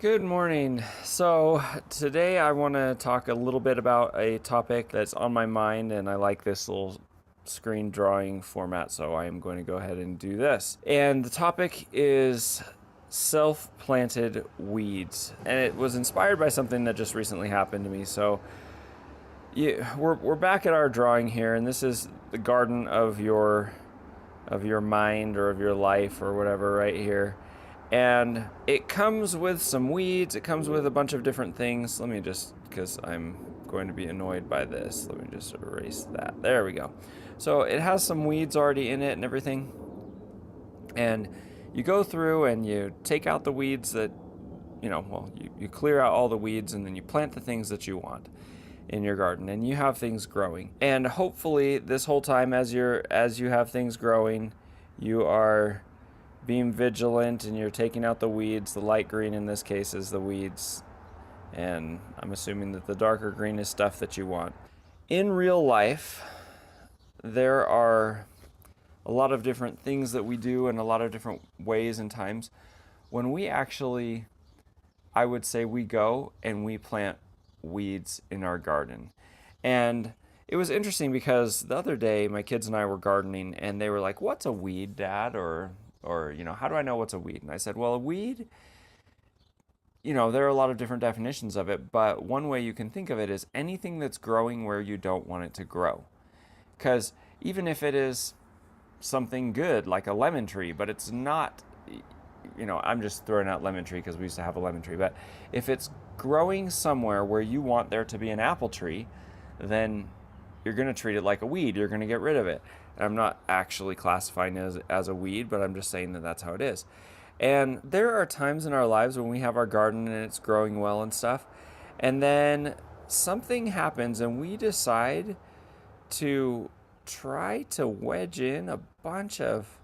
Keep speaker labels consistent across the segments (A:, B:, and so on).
A: Good morning. So, today I want to talk a little bit about a topic that's on my mind, and I like this little screen drawing format, so I am going to go ahead and do this. And the topic is self planted weeds, and it was inspired by something that just recently happened to me. So, we're back at our drawing here, and this is the garden of your mind or of your life or whatever right here. And it comes with some weeds, it comes with a bunch of different things. Let me just, because I'm going to be annoyed by this, let me just erase that. There we go. So it has some weeds already in it and everything. And you go through and you take out the weeds that, you clear out all the weeds, and then you plant the things that you want in your garden, and you have things growing. And hopefully this whole time as you have things growing, you are being vigilant and you're taking out the weeds. The light green in this case is the weeds, and I'm assuming that the darker green is stuff that you want. In real life, there are a lot of different things that we do in a lot of different ways and times when we actually, I would say, we go and we plant weeds in our garden. And it was interesting because the other day my kids and I were gardening, and they were like, "What's a weed, Dad?" Or how do I know what's a weed? And I said, well, a weed, there are a lot of different definitions of it, but one way you can think of it is anything that's growing where you don't want it to grow. Because even if it is something good, like a lemon tree, but it's not, I'm just throwing out lemon tree because we used to have a lemon tree, but if it's growing somewhere where you want there to be an apple tree, then you're going to treat it like a weed. You're going to get rid of it. And I'm not actually classifying it as a weed, but I'm just saying that that's how it is. And there are times in our lives when we have our garden and it's growing well and stuff, and then something happens and we decide to try to wedge in a bunch of,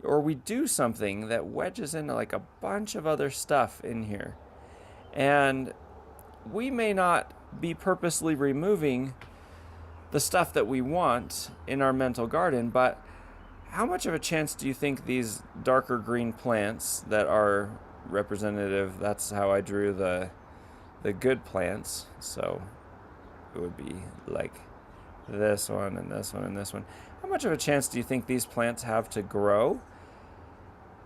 A: or we do something that wedges in like a bunch of other stuff in here. And we may not be purposely removing the stuff that we want in our mental garden, but how much of a chance do you think these darker green plants that are representative, that's how I drew the good plants, so it would be like this one and this one and this one, how much of a chance do you think these plants have to grow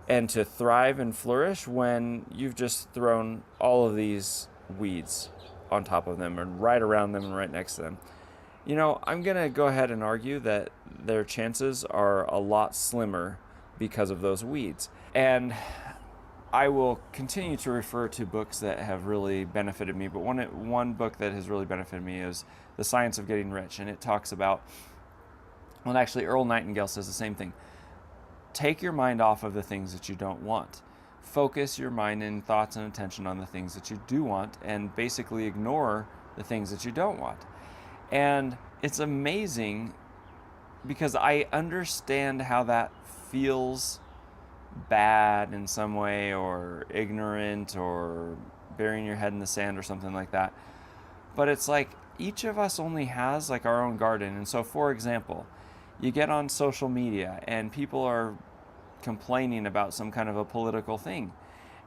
A: and to thrive and flourish when you've just thrown all of these weeds on top of them and right around them and right next to them? I'm going to go ahead and argue that their chances are a lot slimmer because of those weeds. And I will continue to refer to books that have really benefited me, but one book that has really benefited me is The Science of Getting Rich, and it talks about, well, actually Earl Nightingale says the same thing. Take your mind off of the things that you don't want. Focus your mind and thoughts and attention on the things that you do want, and basically ignore the things that you don't want. And it's amazing because I understand how that feels bad in some way, or ignorant, or burying your head in the sand or something like that. But it's like each of us only has like our own garden. And so, for example, you get on social media and people are complaining about some kind of a political thing.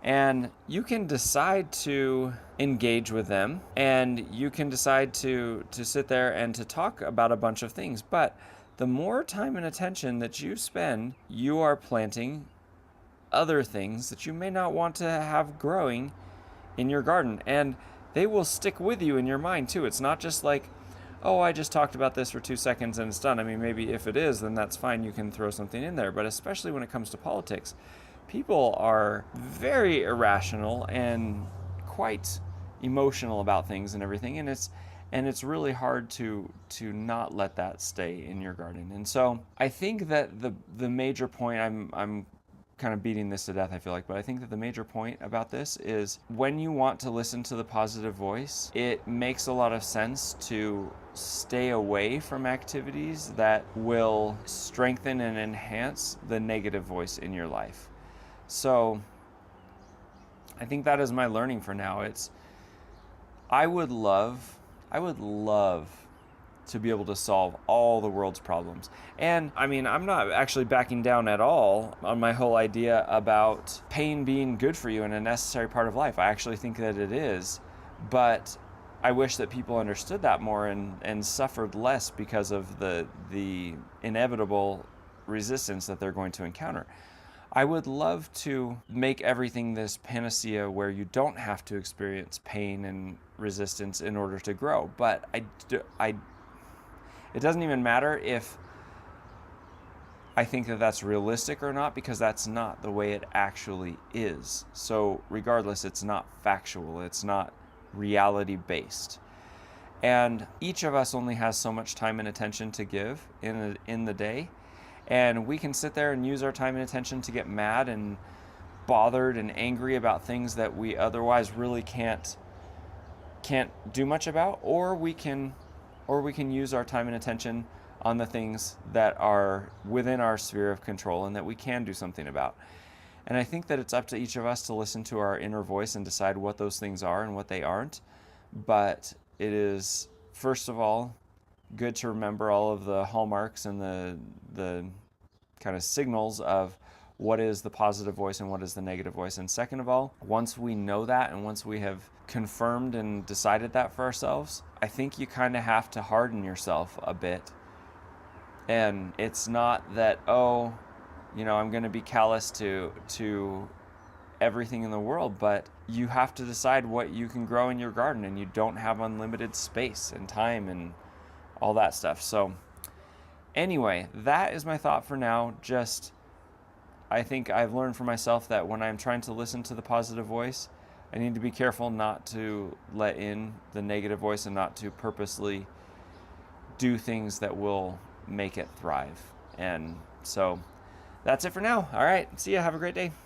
A: And you can decide to engage with them, and you can decide to sit there and to talk about a bunch of things. But the more time and attention that you spend, you are planting other things that you may not want to have growing in your garden. And they will stick with you in your mind too. It's not just like, oh, I just talked about this for 2 seconds and it's done. I mean, maybe if it is, then that's fine. You can throw something in there. But especially when it comes to politics, people are very irrational and quite emotional about things and everything, and it's really hard to not let that stay in your garden. And so I think that the major point, I'm kind of beating this to death, I feel like, but I think that the major point about this is when you want to listen to the positive voice, it makes a lot of sense to stay away from activities that will strengthen and enhance the negative voice in your life. So I think that is my learning for now. I would love to be able to solve all the world's problems. And I mean, I'm not actually backing down at all on my whole idea about pain being good for you and a necessary part of life. I actually think that it is, but I wish that people understood that more and suffered less because of the inevitable resistance that they're going to encounter. I would love to make everything this panacea where you don't have to experience pain and resistance in order to grow, but it doesn't even matter if I think that that's realistic or not, because that's not the way it actually is. So regardless, it's not factual, it's not reality based. And each of us only has so much time and attention to give in the day. And we can sit there and use our time and attention to get mad and bothered and angry about things that we otherwise really can't do much about, or we can use our time and attention on the things that are within our sphere of control and that we can do something about. And I think that it's up to each of us to listen to our inner voice and decide what those things are and what they aren't. But it is, first of all, good to remember all of the hallmarks and the kind of signals of what is the positive voice and what is the negative voice. And second of all, once we know that and once we have confirmed and decided that for ourselves, I think you kind of have to harden yourself a bit. And it's not that, I'm going to be callous to everything in the world, but you have to decide what you can grow in your garden, and you don't have unlimited space and time and all that stuff. So anyway, that is my thought for now. I think I've learned for myself that when I'm trying to listen to the positive voice, I need to be careful not to let in the negative voice and not to purposely do things that will make it thrive. And so that's it for now. All right. See ya. Have a great day.